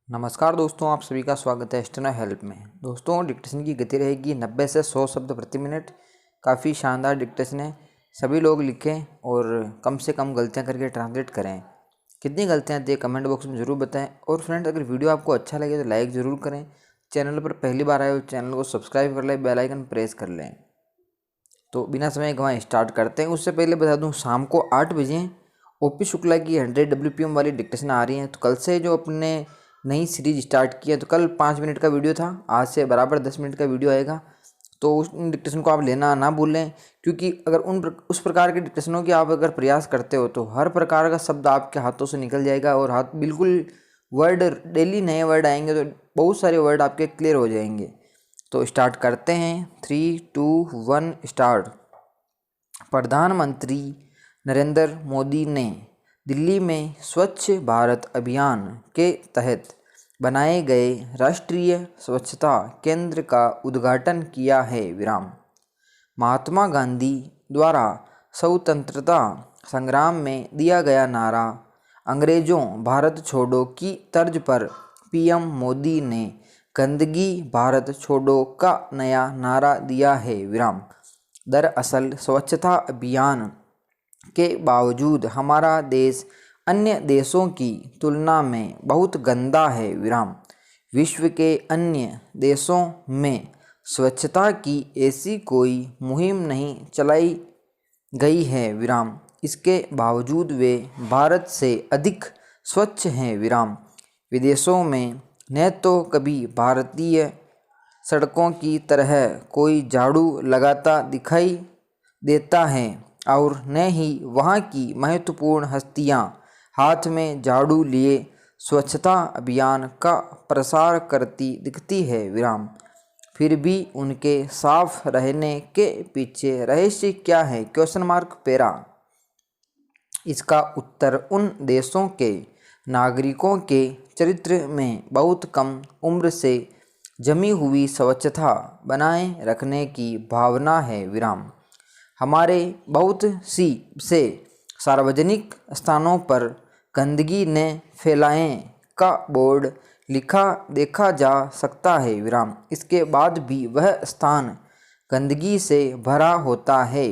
नमस्कार दोस्तों, आप सभी का स्वागत है स्टेनो हेल्प में। दोस्तों, डिक्टेशन की गति रहेगी 90 से 100 शब्द प्रति मिनट। काफ़ी शानदार डिक्टेशन है। सभी लोग लिखें और कम से कम गलतियां करके ट्रांसलेट करें। कितनी गलतियां आती है कमेंट बॉक्स में ज़रूर बताएं। और फ्रेंड्स, अगर वीडियो आपको अच्छा लगे तो लाइक ज़रूर करें। चैनल पर पहली बार आए हो चैनल को सब्सक्राइब कर लें, बेल आइकन प्रेस कर लें। तो बिना समय गंवाए स्टार्ट करते हैं। उससे पहले बता दूँ, शाम को 8 बजे ओपी शुक्ला की 100 WPM वाली डिक्टेशन आ रही है। तो कल से जो अपने नई सीरीज स्टार्ट की है, तो कल 5 मिनट का वीडियो था, आज से बराबर 10 मिनट का वीडियो आएगा। तो उस डिक्टेशन को आप लेना ना भूलें, क्योंकि अगर उस प्रकार के डिक्टेशनों की आप अगर प्रयास करते हो तो हर प्रकार का शब्द आपके हाथों से निकल जाएगा और हाथ बिल्कुल वर्ड डेली नए वर्ड आएंगे, तो बहुत सारे वर्ड आपके क्लियर हो जाएंगे। तो स्टार्ट करते हैं। 3, 2, 1 स्टार्ट। प्रधानमंत्री नरेंद्र मोदी ने दिल्ली में स्वच्छ भारत अभियान के तहत बनाए गए राष्ट्रीय स्वच्छता केंद्र का उद्घाटन किया है। महात्मा गांधी द्वारा स्वतंत्रता संग्राम में दिया गया नारा अंग्रेजों भारत छोड़ो की तर्ज पर पीएम मोदी ने गंदगी भारत छोड़ो का नया नारा दिया है। दरअसल स्वच्छता अभियान के बावजूद हमारा देश अन्य देशों की तुलना में बहुत गंदा है। विश्व के अन्य देशों में स्वच्छता की ऐसी कोई मुहिम नहीं चलाई गई है। इसके बावजूद वे भारत से अधिक स्वच्छ हैं। विदेशों में न तो कभी भारतीय सड़कों की तरह कोई झाड़ू लगाता दिखाई देता है और न ही वहाँ की महत्वपूर्ण हस्तियाँ हाथ में झाड़ू लिए स्वच्छता अभियान का प्रसार करती दिखती है। फिर भी उनके साफ रहने के पीछे रहस्य क्या है? पैरा। इसका उत्तर उन देशों के नागरिकों के चरित्र में बहुत कम उम्र से जमी हुई स्वच्छता बनाए रखने की भावना है। हमारे बहुत से सार्वजनिक स्थानों पर गंदगी न फैलाएं का बोर्ड लिखा देखा जा सकता है। इसके बाद भी वह स्थान गंदगी से भरा होता है।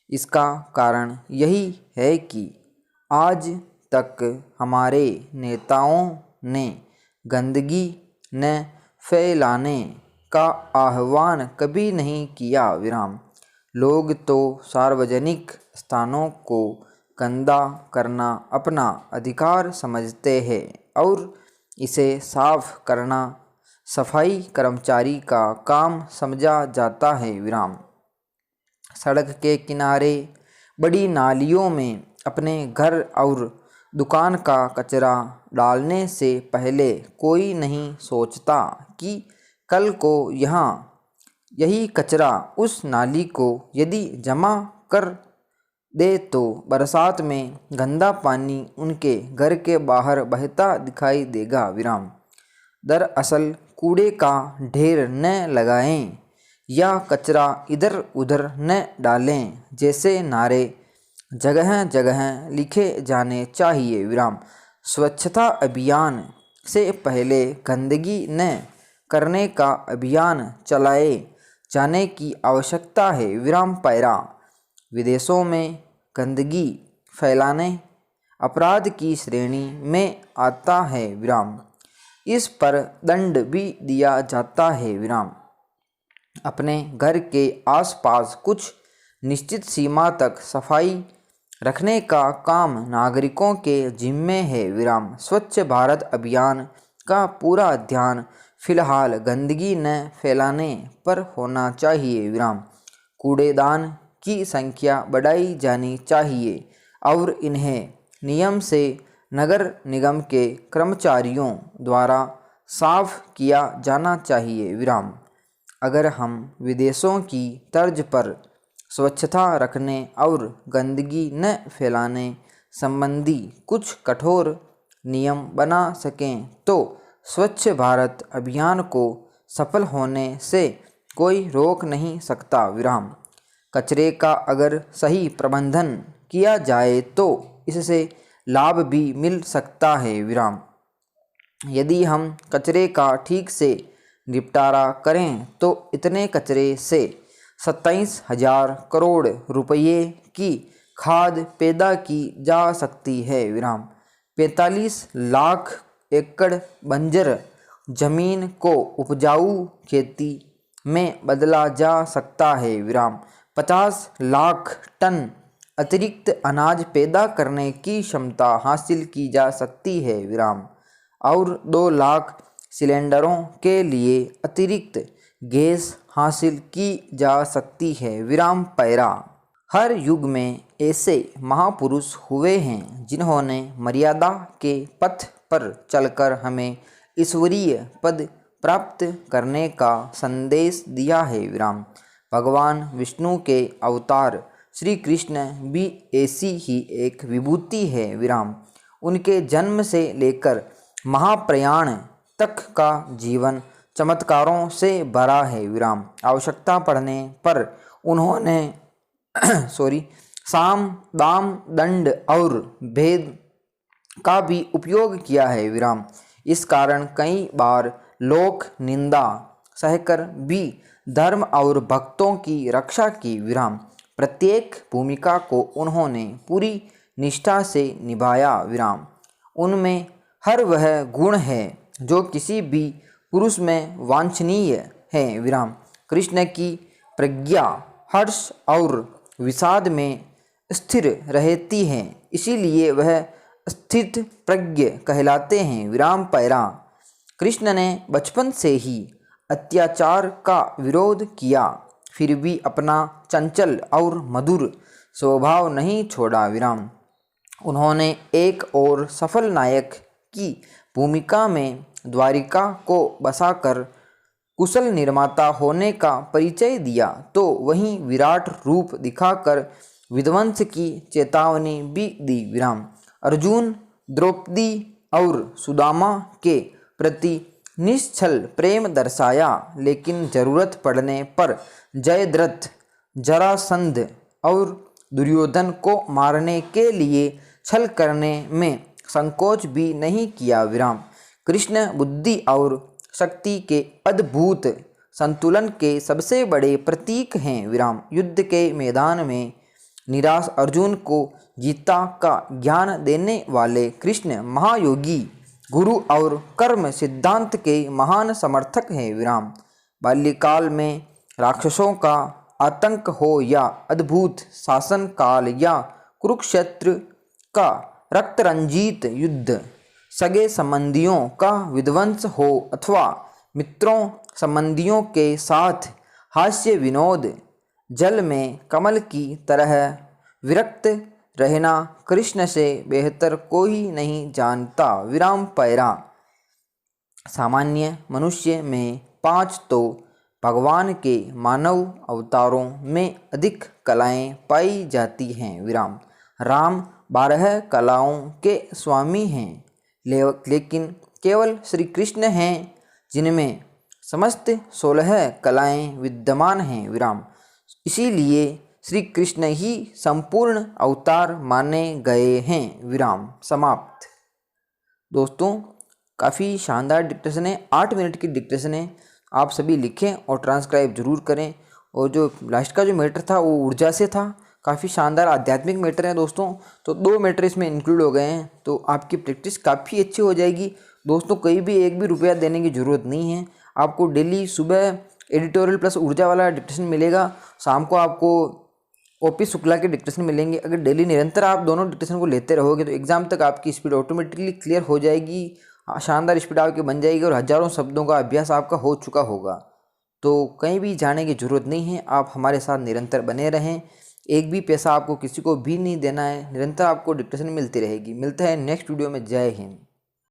इसका कारण यही है कि आज तक हमारे नेताओं ने गंदगी न फैलाने का आह्वान कभी नहीं किया। लोग तो सार्वजनिक स्थानों को गंदा करना अपना अधिकार समझते हैं और इसे साफ करना सफाई कर्मचारी का काम समझा जाता है। सड़क के किनारे बड़ी नालियों में अपने घर और दुकान का कचरा डालने से पहले कोई नहीं सोचता कि कल को यही कचरा उस नाली को यदि जमा कर दे तो बरसात में गंदा पानी उनके घर के बाहर बहता दिखाई देगा। दरअसल कूड़े का ढेर न लगाएं या कचरा इधर उधर न डालें जैसे नारे जगह जगह लिखे जाने चाहिए। स्वच्छता अभियान से पहले गंदगी न करने का अभियान चलाए जाने की आवश्यकता है। पैरा। विदेशों में गंदगी फैलाने अपराध की श्रेणी में आता है। इस पर दंड भी दिया जाता है। अपने घर के आसपास कुछ निश्चित सीमा तक सफाई रखने का काम नागरिकों के जिम्मे है। स्वच्छ भारत अभियान का पूरा ध्यान फिलहाल गंदगी न फैलाने पर होना चाहिए। कूड़ेदान की संख्या बढ़ाई जानी चाहिए और इन्हें नियम से नगर निगम के कर्मचारियों द्वारा साफ किया जाना चाहिए। अगर हम विदेशों की तर्ज पर स्वच्छता रखने और गंदगी न फैलाने संबंधी कुछ कठोर नियम बना सकें तो स्वच्छ भारत अभियान को सफल होने से कोई रोक नहीं सकता। कचरे का अगर सही प्रबंधन किया जाए तो इससे लाभ भी मिल सकता है। यदि हम कचरे का ठीक से निपटारा करें तो इतने कचरे से 27,000 करोड़ रुपये की खाद पैदा की जा सकती है। 45 लाख एकड़ बंजर जमीन को उपजाऊ खेती में बदला जा सकता है। 50 लाख टन अतिरिक्त अनाज पैदा करने की क्षमता हासिल की जा सकती है। और 2 लाख सिलेंडरों के लिए अतिरिक्त गैस हासिल की जा सकती है। पैरा। हर युग में ऐसे महापुरुष हुए हैं जिन्होंने मर्यादा के पथ पर चलकर हमें ईश्वरीय पद प्राप्त करने का संदेश दिया है। भगवान विष्णु के अवतार श्री कृष्ण भी ऐसी ही एक विभूति है। उनके जन्म से लेकर महाप्रयाण तक का जीवन चमत्कारों से भरा है। आवश्यकता पड़ने पर उन्होंने साम दाम दंड और भेद का भी उपयोग किया है। इस कारण कई बार लोक निंदा सहकर भी धर्म और भक्तों की रक्षा की। प्रत्येक भूमिका को उन्होंने पूरी निष्ठा से निभाया। उनमें हर वह गुण है जो किसी भी पुरुष में वांछनीय है। कृष्ण की प्रज्ञा हर्ष और विषाद में स्थिर रहती है, इसीलिए वह स्थित प्रज्ञ कहलाते हैं। पैरा। कृष्ण ने बचपन से ही अत्याचार का विरोध किया, फिर भी अपना चंचल और मधुर स्वभाव नहीं छोड़ा। उन्होंने एक और सफल नायक की भूमिका में द्वारिका को बसाकर कुशल निर्माता होने का परिचय दिया, तो वहीं विराट रूप दिखाकर विध्वंस की चेतावनी भी दी। अर्जुन, द्रौपदी और सुदामा के प्रति निश्चल प्रेम दर्शाया, लेकिन जरूरत पड़ने पर जयद्रथ, जरासंध और दुर्योधन को मारने के लिए छल करने में संकोच भी नहीं किया। कृष्ण बुद्धि और शक्ति के अद्भुत संतुलन के सबसे बड़े प्रतीक हैं। युद्ध के मैदान में निराश अर्जुन को गीता का ज्ञान देने वाले कृष्ण महायोगी, गुरु और कर्म सिद्धांत के महान समर्थक हैं। बाल्यकाल में राक्षसों का आतंक हो या अद्भुत शासन काल या कुरुक्षेत्र का रक्तरंजित युद्ध, सगे संबंधियों का विध्वंस हो अथवा मित्रों संबंधियों के साथ हास्य विनोद, जल में कमल की तरह विरक्त रहना कृष्ण से बेहतर कोई नहीं जानता। पैरा। सामान्य मनुष्य में 5 तो भगवान के मानव अवतारों में अधिक कलाएं पाई जाती हैं। राम 12 कलाओं के स्वामी हैं, लेकिन केवल श्री कृष्ण हैं जिनमें समस्त 16 कलाएं विद्यमान हैं। इसीलिए श्री कृष्ण ही संपूर्ण अवतार माने गए हैं। समाप्त। दोस्तों, काफ़ी शानदार डिक्टेशन है, 8 मिनट की डिक्टेशन है। आप सभी लिखें और ट्रांसक्राइब जरूर करें। और जो लास्ट का जो मैटर था वो ऊर्जा से था, काफ़ी शानदार आध्यात्मिक मैटर है दोस्तों। तो 2 मैटर इसमें इंक्लूड हो गए हैं, तो आपकी प्रैक्टिस काफ़ी अच्छी हो जाएगी दोस्तों। कोई भी एक भी रुपया देने की ज़रूरत नहीं है। आपको डेली सुबह एडिटोरियल प्लस ऊर्जा वाला डिक्टेशन मिलेगा, शाम को आपको ओपी शुक्ला के डिक्टेशन मिलेंगे। अगर डेली निरंतर आप दोनों डिक्टेशन को लेते रहोगे तो एग्जाम तक आपकी स्पीड ऑटोमेटिकली क्लियर हो जाएगी, शानदार स्पीड आपकी बन जाएगी और हज़ारों शब्दों का अभ्यास आपका हो चुका होगा। तो कहीं भी जाने की ज़रूरत नहीं है, आप हमारे साथ निरंतर बने रहें। एक भी पैसा आपको किसी को भी नहीं देना है, निरंतर आपको डिक्टेशन मिलती रहेगी। मिलता है नेक्स्ट वीडियो में। जय हिंद।